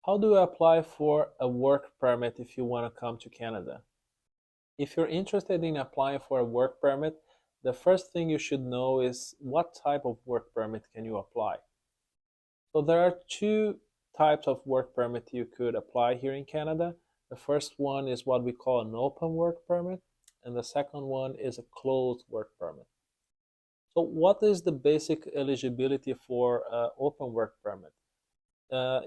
How do you apply for a work permit if you want to come to Canada? If you're interested in applying for a work permit, the first thing you should know is what type of work permit can you apply. So there are two types of work permit you could apply here in Canada. The first one is what we call an open work permit, and the second one is a closed work permit. So what is the basic eligibility for open work permit?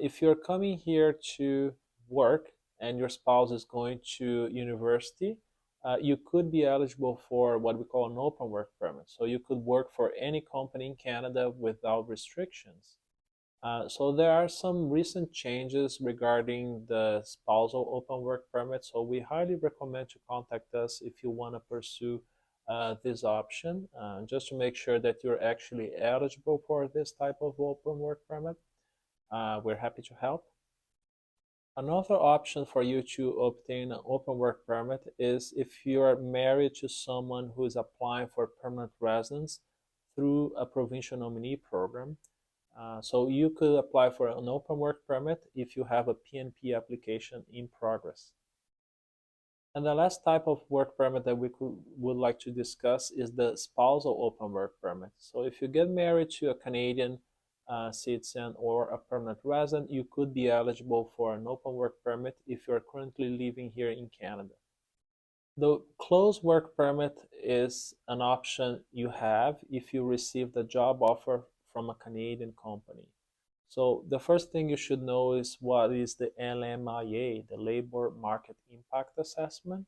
If you're coming here to work and your spouse is going to university, you could be eligible for what we call an open work permit. So you could work for any company in Canada without restrictions. So there are some recent changes regarding the spousal open work permit. So we highly recommend to contact us if you want to pursue this option, just to make sure that you're actually eligible for this type of open work permit. We're happy to help. Another option for you to obtain an open work permit is if you are married to someone who is applying for permanent residence through a provincial nominee program. So you could apply for an open work permit if you have a PNP application in progress. And the last type of work permit that would like to discuss is the spousal open work permit. So if you get married to a Canadian citizen or a permanent resident, you could be eligible for an open work permit if you're currently living here in Canada. The closed work permit is an option you have if you received a job offer from a Canadian company. So the first thing you should know is what is the LMIA, the Labor Market Impact Assessment.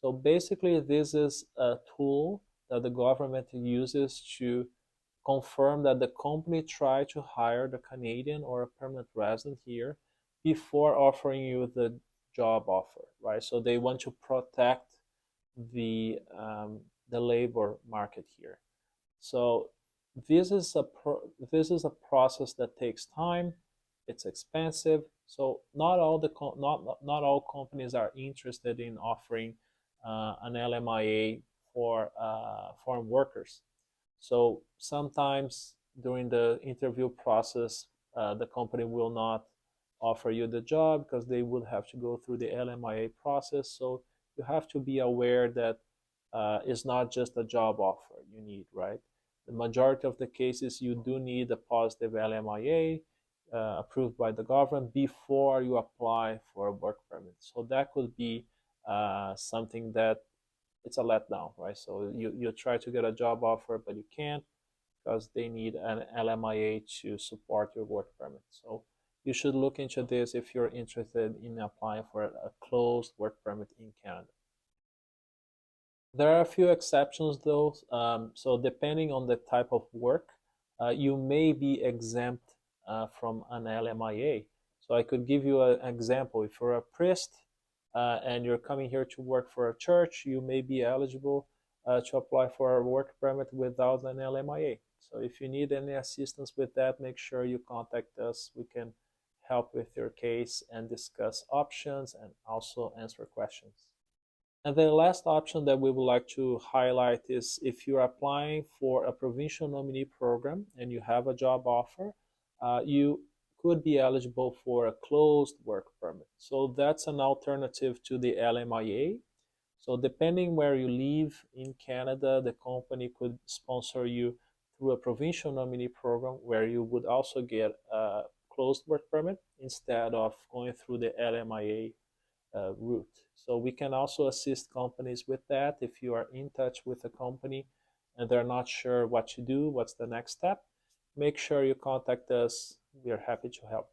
So basically this is a tool that the government uses to confirm that the company tried to hire the Canadian or a permanent resident here before offering you the job offer, right? So they want to protect the labor market here. So this is a process that takes time. It's expensive. So not all companies are interested in offering an LMIA for foreign workers. So sometimes during the interview process, the company will not offer you the job because they would have to go through the LMIA process. So you have to be aware that it's not just a job offer you need, right? The majority of the cases, you do need a positive LMIA approved by the government before you apply for a work permit. So that could be something that it's a letdown, right? So you try to get a job offer, but you can't because they need an LMIA to support your work permit. So you should look into this if you're interested in applying for a closed work permit in Canada. There are a few exceptions though. So depending on the type of work, you may be exempt from an LMIA. So I could give you an example. If you're a priest and you're coming here to work for a church, you may be eligible to apply for a work permit without an LMIA. So if you need any assistance with that, make sure you contact us. We can help with your case and discuss options and also answer questions. And the last option that we would like to highlight is if you're applying for a provincial nominee program and you have a job offer, you could be eligible for a closed work permit. So that's an alternative to the LMIA. So depending where you live in Canada, the company could sponsor you through a provincial nominee program where you would also get a closed work permit instead of going through the LMIA route. So we can also assist companies with that. If you are in touch with a company and they're not sure what to do, what's the next step, make sure you contact us. We are happy to help.